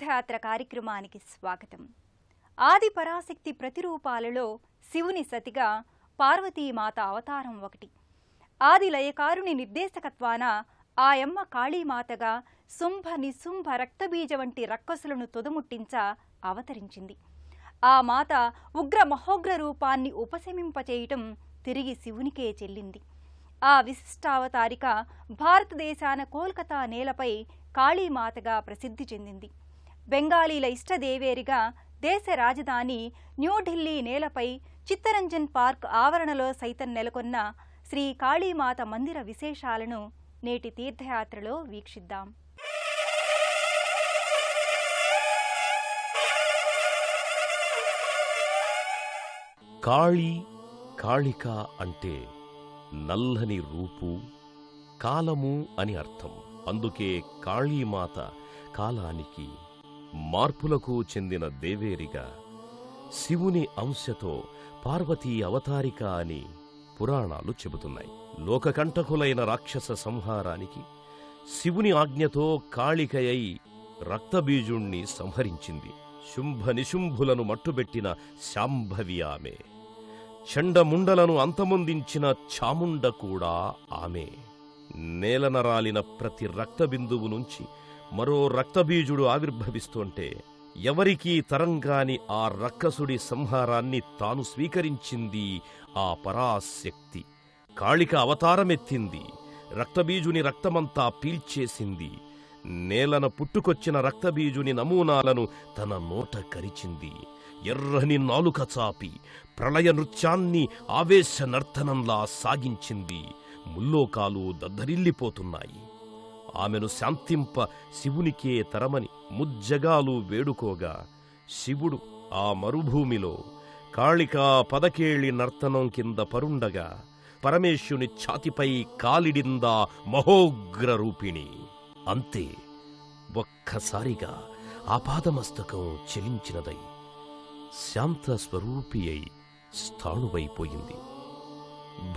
తీర్థయాత్ర కార్యక్రమానికి స్వాగతం. ఆది పరాశక్తి ప్రతిరూపాలలో శివుని సతిగా పార్వతీమాత అవతారం ఒకటి. ఆది లయకారుని నిర్దేశకత్వాన ఆయమ్మ కాళీమాతగా శుంభ నిశుంభ రక్తబీజ వంటి రక్కసులను తొదముట్టించ అవతరించింది. ఆ మాత ఉగ్ర మహోగ్ర రూపాన్ని ఉపశమింపచేయటం తిరిగి శివునికే చెల్లింది. ఆ విశిష్టావతారిక భారతదేశాన కోల్కతా నేలపై కాళీమాతగా ప్రసిద్ధి చెందింది. బెంగాలీల ఇష్టదేవేరిగా దేశ రాజధాని న్యూఢిల్లీ నేలపై చిత్తరంజన్ పార్క్ ఆవరణలో సైతం నెలకొన్న శ్రీ కాళీమాత మందిర విశేషాలను నేటి తీర్థయాత్రలో వీక్షిద్దాం. కాళీ కాళిక అంటే నల్లని రూపు, కాలము అని అర్థం. అందుకే కాళీమాత కాలానికి మార్పులకు చెందిన దేవేరిగా, శివుని అంశతో పార్వతీ అవతారిక అని పురాణాలు చెబుతున్నాయి. లోకకంటకులైన రాక్షస సంహారానికి శివుని ఆజ్ఞతో కాళికయై రక్తబీజుణ్ణి సంహరించింది. శుంభ నిశుంభులను మట్టుబెట్టిన శాంభవి ఆమె. చండముండలను అంతమొందించిన చాముండ కూడా ఆమె. నేలనరాలిన ప్రతి రక్తబిందువు నుంచి మరో రక్తబీజుడు ఆవిర్భవిస్తుంటే ఎవరికీ తరంగాని ఆ రక్కసుడి సంహారాన్ని తాను స్వీకరించింది ఆ పరాశక్తి. కాళిక అవతారమెత్తింది. రక్తబీజుని రక్తమంతా పీల్చేసింది. నేలన పుట్టుకొచ్చిన రక్తబీజుని నమూనాలను తన నోట కరిచింది. ఎర్రని నాలుక చాపి ప్రళయ నృత్యాన్ని ఆవేశ నర్తనంలా సాగించింది. ముల్లోకాలు దద్దరిల్లిపోతున్నాయి. ఆమెను శాంతింప శివునికే తరమని ముజ్జగాలు వేడుకోగా, శివుడు ఆ మరుభూమిలో కాళికా పదకేళి నర్తనం కింద పరుండగా పరమేశ్వరుని ఛాతిపై కాలిడిందా మహోగ్ర రూపిణి. అంతే, ఒక్కసారిగా ఆపాదమస్తకం చెలించినదై శాంత స్వరూపి అయి స్థాణువైపోయింది.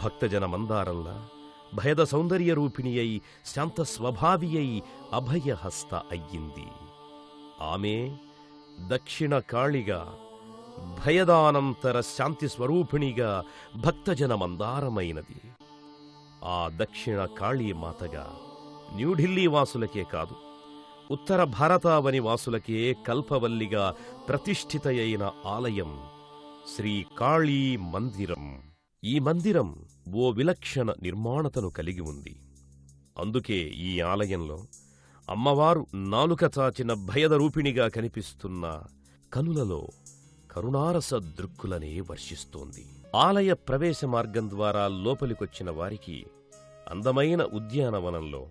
భక్తజన మందారంలా భయద సౌందర్య రూపిణి అయి శాంత స్వభావి అయి అభయహస్త అయ్యింది. ఆమె దక్షిణ కాళిగా, భయదానంతర శాంతి స్వరూపిణిగా భక్తజన మందారమైనది. ఆ దక్షిణ కాళీమాతగా న్యూఢిల్లీ వాసులకే కాదు, ఉత్తర భారతావని వాసులకే కల్పవల్లిగా ప్రతిష్ఠితయైన ఆలయం శ్రీ కాళీ మందిరం. ఈ మందిరం ఓ విలక్షణ నిర్మాణతను కలిగి ఉంది. అందుకే ఈ ఆలయంలో అమ్మవారు నాలుక చాచిన భయద రూపిణిగా కనిపిస్తున్న కనులలో కరుణారస దృక్కులనే వర్షిస్తోంది. ఆలయ ప్రవేశ మార్గం ద్వారా లోపలికొచ్చిన వారికి అందమైన ఉద్యానవనంలో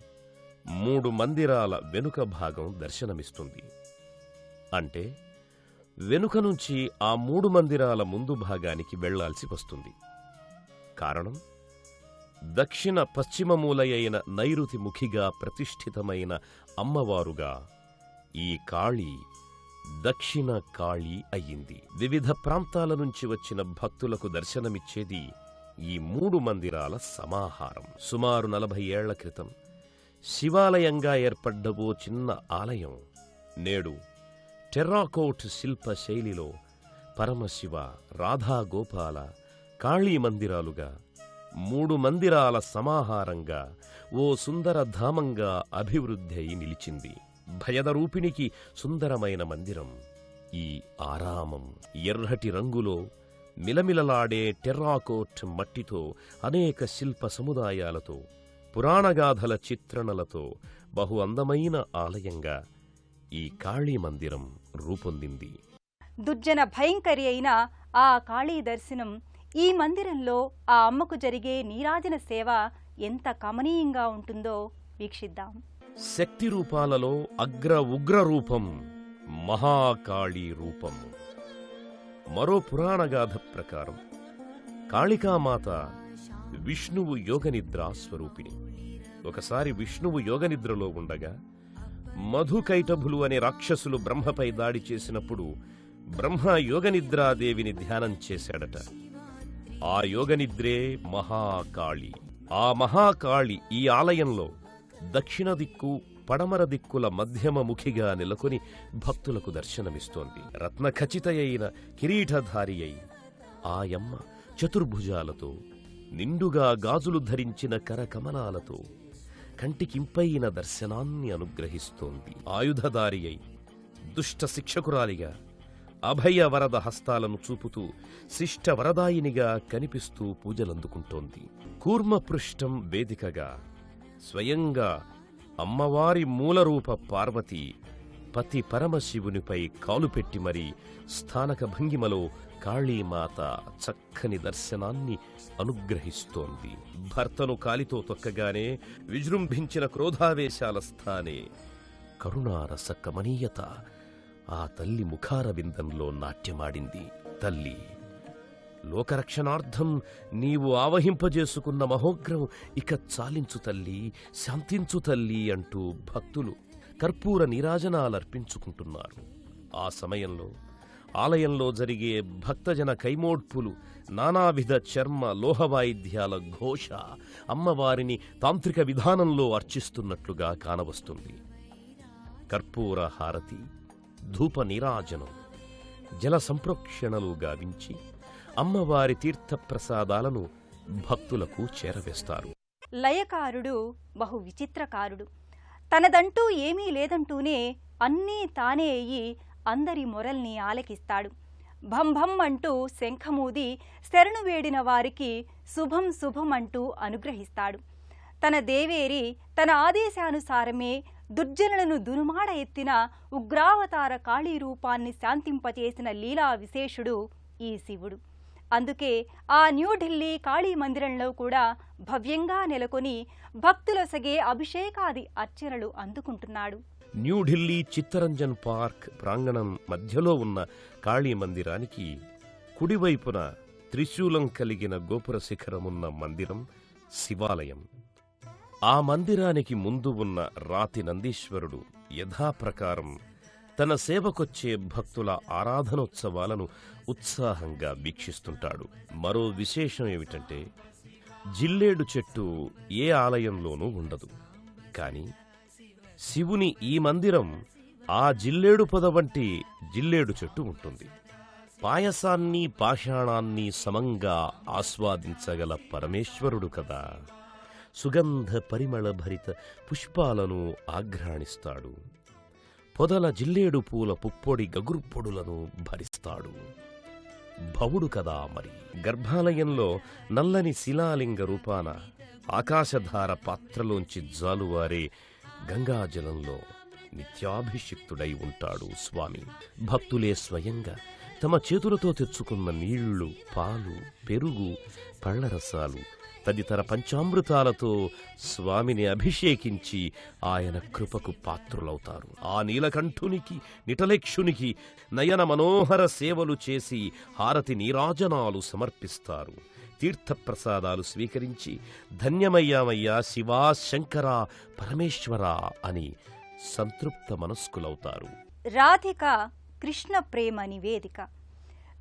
3 మందిరాల వెనుక భాగం దర్శనమిస్తుంది. అంటే వెనుక నుంచి ఆ 3 మందిరాల ముందు భాగానికి వెళ్లాల్సి వస్తుంది. కారణం, దక్షిణ పశ్చిమ మూలయైన నైరుతి ముఖిగా ప్రతిష్ఠితమైన అమ్మవారుగా ఈ కాళీ దక్షిణ కాళీ అయ్యింది. వివిధ ప్రాంతాల నుంచి వచ్చిన భక్తులకు దర్శనమిచ్చేది ఈ 3 మందిరాల సమాహారం. సుమారు 40 ఏళ్ల క్రితం శివాలయంగా ఏర్పడ్డ ఓ చిన్న ఆలయం నేడు టెర్రాకోట్ శిల్ప శైలిలో పరమశివ, రాధాగోపాల, కాళీ మందిరాలుగా 3 మందిరాల సమాహారంగా ఓ సుందర ధామంగా అభివృద్ధి అయి నిలిచింది. భయదరూపిణికి సుందరమైన మందిరం ఈ ఆరామం. ఎర్రటి రంగులో మిలమిలలాడే టెర్రాకోట్ మట్టితో, అనేక శిల్ప సముదాయాలతో, పురాణగాథల చిత్రణలతో బహు అందమైన ఆలయంగా ఈ కాళీ మందిరం రూపొందింది. దుర్జన భయంకరి అయిన ఆ కాళీ దర్శనం, ఈ మందిరంలో ఆ అమ్మకు జరిగే నీరాజన సేవ ఎంత కమనీయంగా ఉంటుందో వీక్షిద్దాం. శక్తి రూపాలలో అగ్ర ఉగ్ర రూపం మహాకాళీ రూపం. మరో పురాణగాథ ప్రకారం కాళికామాత విష్ణువు యోగనిద్రా స్వరూపిణి. ఒకసారి విష్ణువు యోగనిద్రలో ఉండగా మధుకైటభులు అనే రాక్షసులు బ్రహ్మపై దాడి చేసినప్పుడు బ్రహ్మ యోగనిద్రాదేవిని ధ్యానం చేశాడట. ఆ యోగనిద్రే మహాకాళి. ఆ మహాకాళి ఈ ఆలయంలో దక్షిణ దిక్కు, పడమర దిక్కుల మధ్యమముఖిగా నెలకొని భక్తులకు దర్శనమిస్తోంది. రత్నఖచితయైన కిరీటధారి అయి ఆయమ్మ చతుర్భుజాలతో, నిండుగా గాజులు ధరించిన కరకమలాలతో కంటికింపైన దర్శనాన్ని అనుగ్రహిస్తోంది. ఆయుధదారి అయి దుష్ట శిక్షకురాలిగా అభయ వరద హస్తాలను చూపుతూ శిష్ట వరదాయినిగా కనిపిస్తూ పూజలందుకుంటోంది. కూర్మపృష్టం వేదికగా స్వయంగా అమ్మవారి మూలరూప పార్వతి పతి పరమశివునిపై కాలుపెట్టి మరీ స్థానక భంగిమలో కాళీమాత చక్కని దర్శనాన్ని అనుగ్రహిస్తోంది. భర్తను కాలితో తొక్కగానే విజృంభించిన క్రోధావేశాల స్థానే కరుణారస కమనీయత ఆ తల్లి ముఖారవిందంలో నాట్యమాడింది. తల్లి, లోకరక్షణార్థం నీవు ఆవహింపజేసుకున్న మహోగ్రం ఇక చాలించు తల్లి, శాంతించు తల్లి అంటూ భక్తులు కర్పూర నీరాజనాలర్పించుకుంటున్నారు. ఆ సమయంలో ఆలయంలో జరిగే భక్తజన కైమోడ్పులు, నానావిధ చర్మ లోహవాయిద్యాల ఘోష అమ్మవారిని తాంత్రిక విధానంలో అర్చిస్తున్నట్లుగా కానవస్తుంది. కర్పూర హారతి, ధూప నీరాజనం, జల సంప్రోక్షణలు గావించి అమ్మవారి తీర్థప్రసాదాలను భక్తులకు చేరవేస్తారు. లయకారుడు బహు విచిత్రకారుడు. తనదంటూ ఏమీ లేదంటూనే అన్నీ తానే అయ్యి అందరి మొరల్ని ఆలకిస్తాడు. భంభం అంటూ శంఖమూది శరణు వేడిన వారికి శుభం శుభం అంటూ అనుగ్రహిస్తాడు. తన దేవేరి తన ఆదేశానుసారమే దుర్జనులను దునుమాడ ఎత్తిన ఉగ్రావతార కాళీ రూపాన్ని శాంతింపచేసిన లీలా విశేషుడు ఈ శివుడు. అందుకే ఆ న్యూఢిల్లీ కాళీ మందిరంలో కూడా భవ్యంగా నెలకొని భక్తులొసగే అభిషేకాది అర్చనలు అందుకుంటున్నాడు. న్యూఢిల్లీ చిత్తరంజన్ పార్క్ ప్రాంగణం మధ్యలో ఉన్న కాళీ మందిరానికి కుడివైపున త్రిశూలం కలిగిన గోపుర శిఖరమున్న మందిరం శివాలయం. ఆ మందిరానికి ముందు ఉన్న రాతి నందీశ్వరుడు యథాప్రకారం తన సేవకొచ్చే భక్తుల ఆరాధనోత్సవాలను ఉత్సాహంగా వీక్షిస్తుంటాడు. మరో విశేషం ఏమిటంటే, జిల్లేడు చెట్టు ఏ ఆలయంలోనూ ఉండదు. కాని శివుని ఈ మందిరం ఆ జిల్లేడు పొద వంటి జిల్లేడు చెట్టు ఉంటుంది. పాయసాన్ని పాషాణాన్ని సమంగా ఆస్వాదించగల పరమేశ్వరుడు కదా. సుగంధ పరిమళ భరిత పుష్పాలను ఆఘ్రాణిస్తాడు. పొదల జిల్లేడు పూల పుప్పొడి గగుర్పొడులను భరిస్తాడు. భవుడు కదా మరి. గర్భాలయంలో నల్లని శిలాలింగ రూపాన ఆకాశధార పాత్రలోంచి జాలువారే గంగాజలంలో నిత్యాభిషిక్తుడై ఉంటాడు స్వామి. భక్తులే స్వయంగా తమ చేతులతో తెచ్చుకున్న నీళ్లు, పాలు, పెరుగు, పళ్లరసాలు తదితర పంచామృతాలతో స్వామిని అభిషేకించి ఆయన కృపకు పాత్రులవుతారు. ఆ నీలకంఠునికి, నిటలేక్షునికి నయన మనోహర సేవలు చేసి హారతి నీరాజనాలు సమర్పిస్తారు. తీర్థప్రసాదాలు స్వీకరించి ధన్యమయ్యామయ్యా శివా, శంకర, పరమేశ్వర అని సంతృప్త మనస్కులవుతారు. రాధిక కృష్ణ ప్రేమ నివేదిక.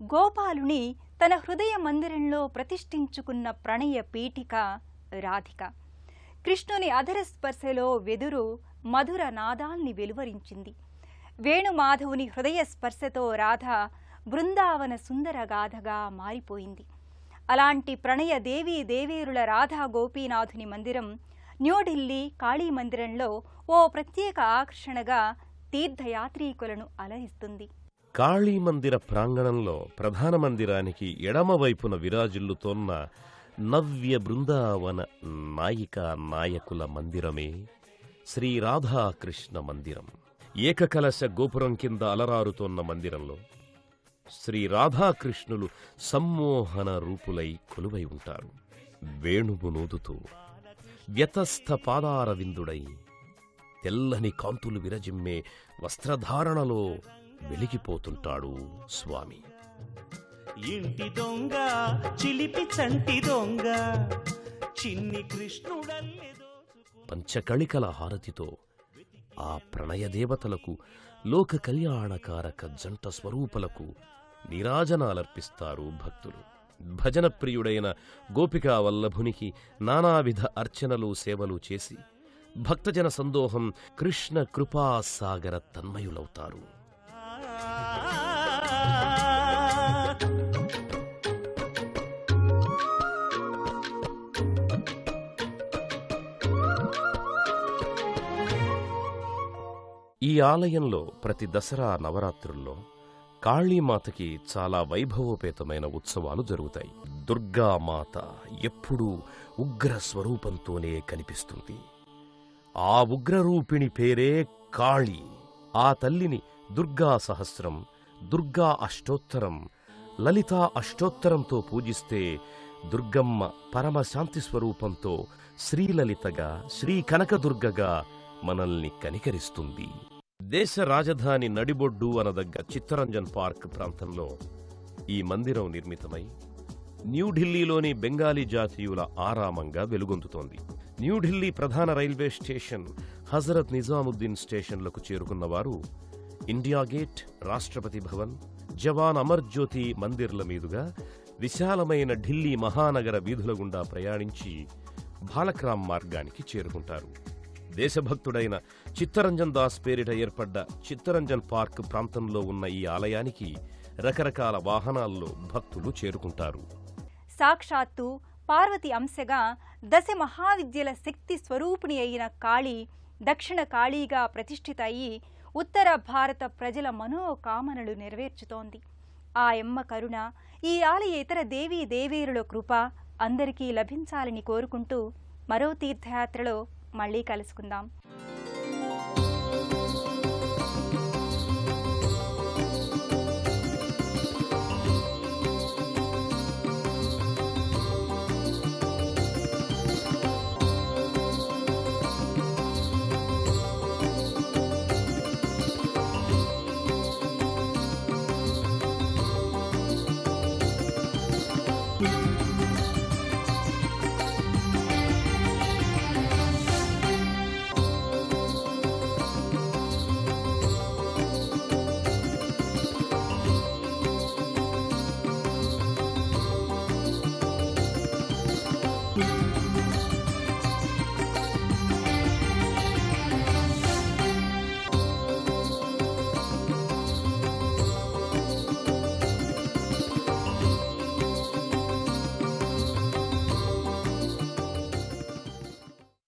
గోపాలుని తన హృదయ మందిరంలో ప్రతిష్ఠించుకున్న ప్రణయ పీఠిక రాధిక. కృష్ణుని అధర స్పర్శలో వెదురు మధుర నాదాల్ని వెలువరించింది. వేణుమాధవుని హృదయ స్పర్శతో రాధ బృందావన సుందర గాథగా మారిపోయింది. అలాంటి ప్రణయ దేవీ దేవేరుల రాధా గోపీనాథుని మందిరం న్యూఢిల్లీ కాళీ మందిరంలో ఓ ప్రత్యేక ఆకర్షణగా తీర్థయాత్రీకులను అలరిస్తుంది. కాళీ మందిర ప్రాంగణంలో ప్రధాన మందిరానికి ఎడమవైపున విరాజిల్లుతోన్న నవ్య బృందావన నాయికా నాయకుల మందిరమే శ్రీ రాధాకృష్ణ మందిరం. ఏకకలశ గోపురం కింద అలరారుతోన్న మందిరంలో శ్రీ రాధాకృష్ణులు సమ్మోహన రూపులై కొలువై ఉంటారు. వేణువు నూదుతూ వ్యతస్థ పాదారవిందుడై తెల్లని కాంతులు విరజిమ్మే వస్త్రధారణలో వెలిగిపోతుంటాడు స్వామి. ఇంటి దొంగ చిలిపి చంటి దొంగ చిన్ని కృష్ణుడల్లే పంచకళికల హారతితో ఆ ప్రణయదేవతలకు, లోక కళ్యాణకారక జంట స్వరూపులకు నీరాజనాలర్పిస్తారు భక్తులు. భజన ప్రియుడైన గోపికా వల్లభునికి నానావిధ అర్చనలు సేవలు చేసి భక్తజన సందోహం కృష్ణ కృపాసాగర తన్మయులవుతారు. ఈ ఆలయంలో ప్రతి దసరా నవరాత్రుల్లో కాళీమాతకి చాలా వైభవోపేతమైన ఉత్సవాలు జరుగుతాయి. దుర్గామాత ఎప్పుడూ ఉగ్ర స్వరూపంతోనే కనిపిస్తుంది. ఆ ఉగ్రరూపిణి పేరే కాళీ. ఆ తల్లిని దుర్గా సహస్రం, దుర్గా అష్టోత్తరం, లలితా అష్టోత్తరంతో పూజిస్తే దుర్గమ్మ పరమశాంతి స్వరూపంతో శ్రీలలితగా, శ్రీ కనకదుర్గగా మనల్ని కనికరిస్తుంది. దేశ రాజధాని నడిబొడ్డు అనదగ్గ చిత్తరంజన్ పార్క్ ప్రాంతంలో ఈ మందిరం నిర్మితమై న్యూఢిల్లీలోని బెంగాలీ జాతీయుల ఆరామంగా వెలుగొందుతోంది. న్యూఢిల్లీ ప్రధాన రైల్వే స్టేషన్, హజరత్ నిజాముద్దీన్ స్టేషన్లకు చేరుకున్నవారు ఇండియా గేట్, రాష్ట్రపతి భవన్, జవాన్ అమర్ జ్యోతి మందిర్ల మీదుగా విశాలమైన ఢిల్లీ మహానగర వీధుల గుండా ప్రయాణించి బాలక్రామ్ మార్గానికి చేరుకుంటారు. దేశభక్తుడైన చిత్తరంజన్ దాస్ పేరిట ఏర్పడ్డ చిత్తరంజన్ పార్క్ ప్రాంతంలో ఉన్న ఈ ఆలయానికి రకరకాల వాహనాల్లో భక్తులు చేరుకుంటారు. సాక్షాత్తు పార్వతి అంశగా దశ మహావిద్యల శక్తి స్వరూపిణి అయిన కాళీ దక్షిణ కాళీగా ప్రతిష్ఠిత అయి ఉత్తర భారత ప్రజల మనోకామనలు నెరవేర్చుతోంది. ఆ యమ్మ కరుణ, ఈ ఆలయ ఇతర దేవీ దేవేరుల కృప అందరికీ లభించాలని కోరుకుంటూ మరో తీర్థయాత్రలో మళ్ళీ కలుసుకుందాం.